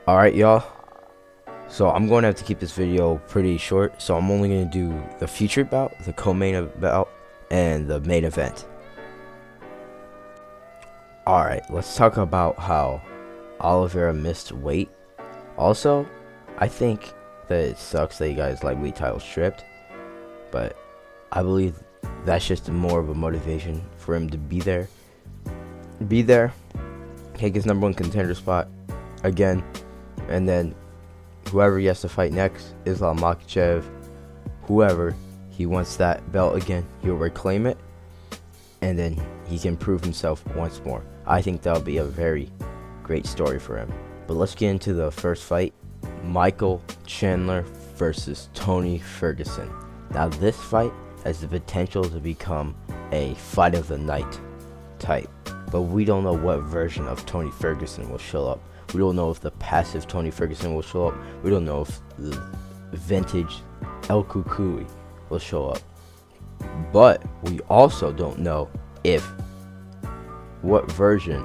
Alright, y'all. So I'm going to have to keep this video pretty short. So I'm only going to do the featured bout, the co-main bout, and the main event. Alright, let's talk about how Oliveira missed weight. Also, I think that it sucks that you guys like weight title stripped. But I believe that's just more of a motivation for him to be there. Take his number one contender spot again. And then whoever he has to fight next, Islam Makhachev, whoever, he wants that belt again, he'll reclaim it, and then he can prove himself once more. I think that'll be a very great story for him. But let's get into the first fight. Michael Chandler versus Tony Ferguson. Now this fight has the potential to become a fight of the night type, but we don't know what version of Tony Ferguson will show up. We don't know if the passive Tony Ferguson will show up. We don't know if the vintage El Cucuy will show up. But we also don't know what version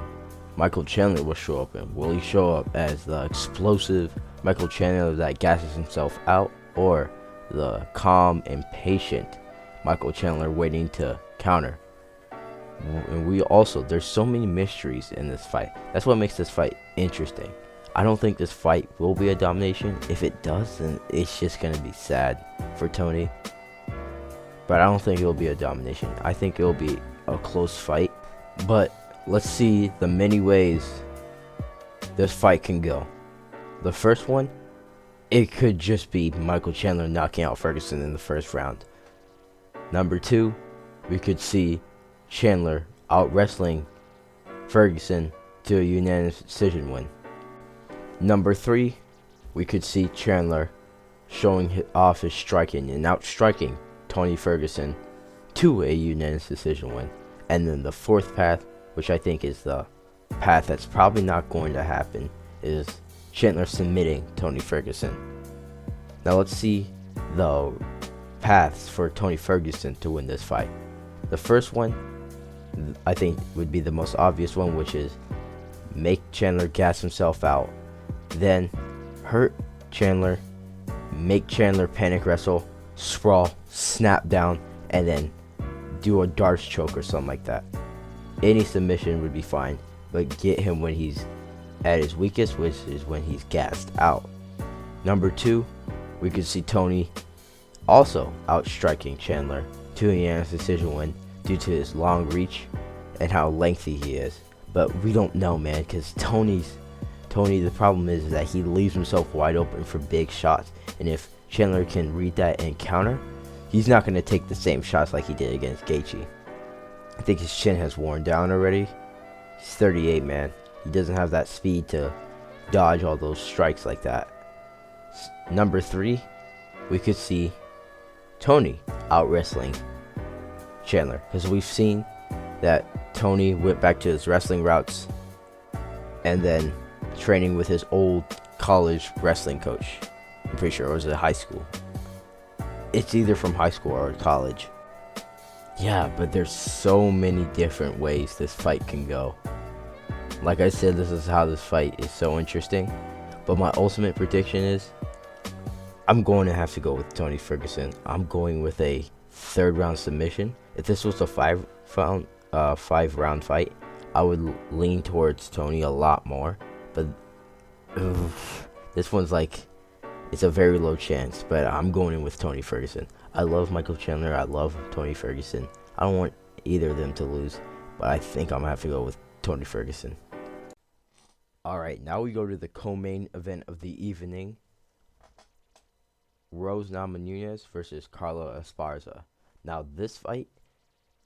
Michael Chandler will show up in. Will he show up as the explosive Michael Chandler that gasses himself out, or the calm and patient Michael Chandler waiting to counter? And there's so many mysteries in this fight. That's what makes this fight interesting. I don't think this fight will be a domination. If it does, then it's just going to be sad for Tony. But I don't think it'll be a domination. I think it'll be a close fight. But let's see the many ways this fight can go. The first one, it could just be Michael Chandler knocking out Ferguson in the first round. Number two, we could see Chandler out wrestling Ferguson to a unanimous decision win. Number three, we could see Chandler showing off his striking and outstriking Tony Ferguson to a unanimous decision win. And then the fourth path, which I think is the path that's probably not going to happen, is Chandler submitting Tony Ferguson. Now let's see the paths for Tony Ferguson to win this fight. The first one, I think, would be the most obvious one, which is make Chandler gas himself out, then hurt Chandler, make Chandler panic wrestle, sprawl, snap down, and then do a darts choke or something like that. Any submission would be fine, but get him when he's at his weakest, which is when he's gassed out. Number two, we could see Tony also outstriking Chandler to a unanimous decision win due to his long reach and how lengthy he is. But we don't know, man, because Tony, the problem is that he leaves himself wide open for big shots, and if Chandler can read that and counter, he's not going to take the same shots like he did against Gaethje. I think his chin has worn down already. He's 38, man. He doesn't have that speed to dodge all those strikes like that. Number three, we could see Tony out wrestling Chandler, because we've seen that Tony went back to his wrestling routes and then training with his old college wrestling coach. I'm pretty sure it was at high school. It's either from high school or college. Yeah, but there's so many different ways this fight can go. Like I said, this is how this fight is so interesting. But my ultimate prediction is I'm going to have to go with Tony Ferguson. I'm going with a third round submission. If this was a five round fight, I would lean towards Tony a lot more. But this one's like, it's a very low chance. But I'm going in with Tony Ferguson. I love Michael Chandler. I love Tony Ferguson. I don't want either of them to lose, but I think I'm going to have to go with Tony Ferguson. Alright, now we go to the co-main event of the evening. Rose Namajunas versus Carla Esparza. Now this fight,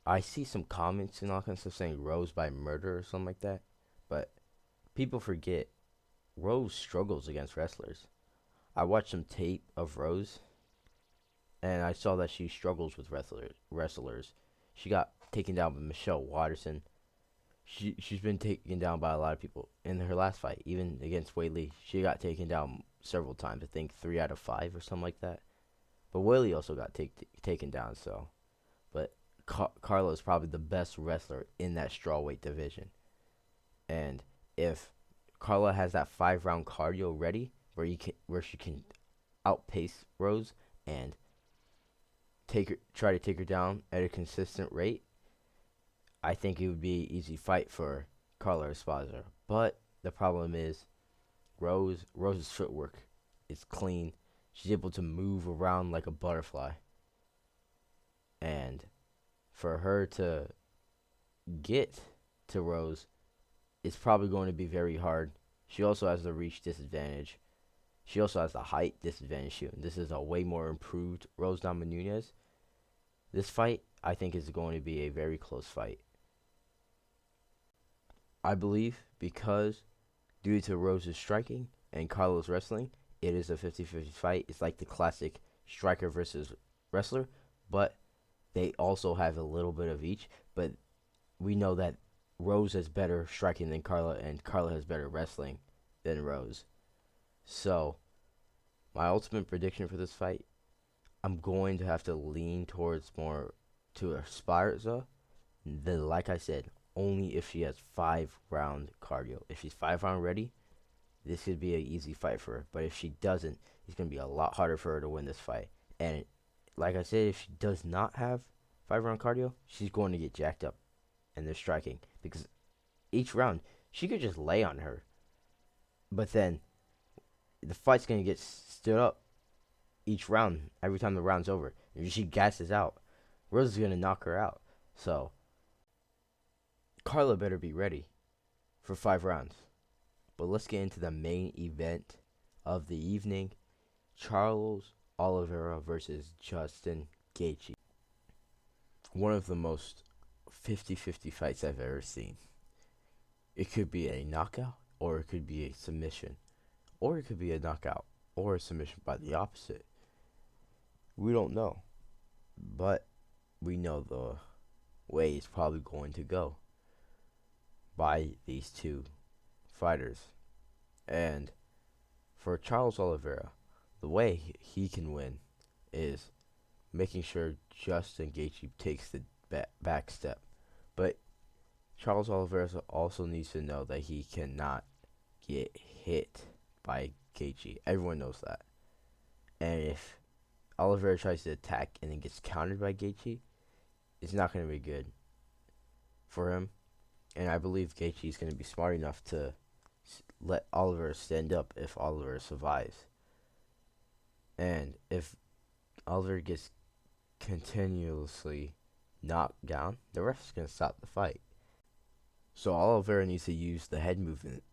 I see some comments and all kinds of stuff saying Rose by murder or something like that, but people forget Rose struggles against wrestlers. I watched some tape of Rose, and I saw that she struggles with wrestlers. She got taken down by Michelle Watterson. She's been taken down by a lot of people in her last fight, even against Weili. She got taken down several times. I think 3 out of 5 or something like that. But Weili also got taken down. So, but Carla is probably the best wrestler in that strawweight division. And if Carla has that 5 round cardio ready where she can outpace Rose and try to take her down at a consistent rate, I think it would be an easy fight for Carla Esparza. But the problem is Rose's footwork is clean. She's able to move around like a butterfly. And for her to get to Rose, it's probably going to be very hard. She also has the reach disadvantage. She also has the height disadvantage too. This is a way more improved Rose Namajunas. This fight, I think, is going to be a very close fight. I believe because due to Rose's striking and Carla's wrestling, it is a 50-50 fight. It's like the classic striker versus wrestler, but they also have a little bit of each. But we know that Rose has better striking than Carla, and Carla has better wrestling than Rose. So, my ultimate prediction for this fight, I'm going to have to lean towards more to Esparza. Then, like I said, only if she has 5 round cardio. If she's 5 round ready, this could be an easy fight for her. But if she doesn't, it's going to be a lot harder for her to win this fight. And like I said, if she does not have 5 round cardio, she's going to get jacked up in their striking. Because each round, she could just lay on her. But then, the fight's going to get stood up each round, every time the round's over. If she gasses out, Rose is going to knock her out. So, Carla better be ready for 5 rounds. But let's get into the main event of the evening. Charles Oliveira versus Justin Gaethje. One of the most 50-50 fights I've ever seen. It could be a knockout, or it could be a submission, or it could be a knockout, or a submission by the opposite. We don't know. But we know the way it's probably going to go by these two fighters. And for Charles Oliveira, the way he can win is making sure Justin Gaethje takes the back step. But Charles Oliveira also needs to know that he cannot get hit by Gaethje. Everyone knows that. And if Oliveira tries to attack and then gets countered by Gaethje, it's not going to be good for him. And I believe Gaethje is going to be smart enough to let Oliveira stand up if Oliveira survives. And if Oliveira gets continuously knocked down, the ref is going to stop the fight. So Oliveira needs to use the head movement,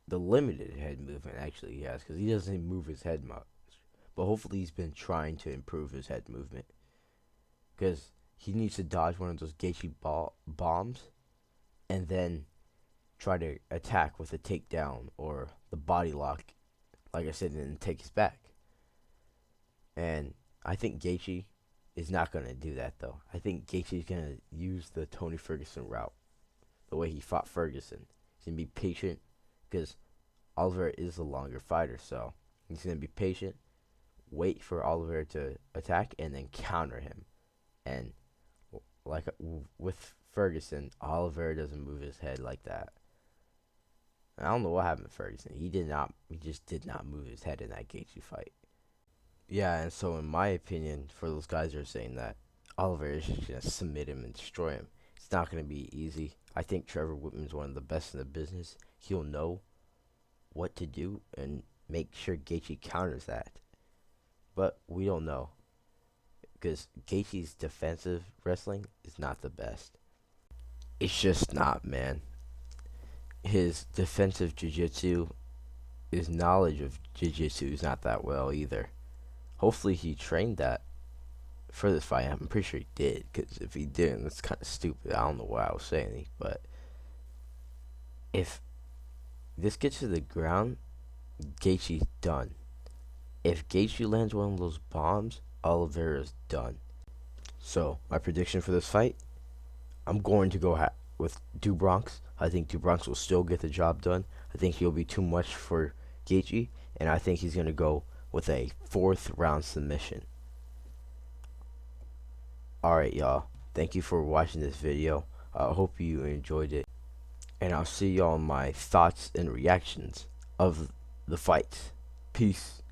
the limited head movement actually he has, because he doesn't move his head much. But hopefully he's been trying to improve his head movement, because he needs to dodge one of those Gaethje bombs and then try to attack with a takedown or the body lock, like I said, and then take his back. And I think Gaethje is not going to do that, though. I think Gaethje is going to use the Tony Ferguson route, the way he fought Ferguson. He's going to be patient, because Oliveira is the longer fighter, so he's going to be patient, wait for Oliveira to attack, and then counter him. And like with Ferguson, Oliveira doesn't move his head like that. I don't know what happened to Ferguson. He just did not move his head in that Gaethje fight. Yeah, and so in my opinion, for those guys who are saying that Oliveira is just going to submit him and destroy him, it's not going to be easy. I think Trevor Whitman's one of the best in the business. He'll know what to do and make sure Gaethje counters that. But we don't know, because Gaethje's defensive wrestling is not the best. It's just not, man. His defensive jiu-jitsu, his knowledge of jiu-jitsu is not that well either. Hopefully he trained that for this fight. I'm pretty sure he did, because if he didn't, that's kind of stupid. I don't know why I was saying it, but if this gets to the ground, Gaethje's done. If Gaethje lands one of those bombs, Oliveira's done. So, my prediction for this fight, I'm going to go with Dubronx. I think Dubronx will still get the job done. I think he'll be too much for Gaethje, and I think he's going to go with a 4th round submission. Alright, y'all. Thank you for watching this video. I hope you enjoyed it. and I'll see y'all on my thoughts and reactions of the fights. Peace.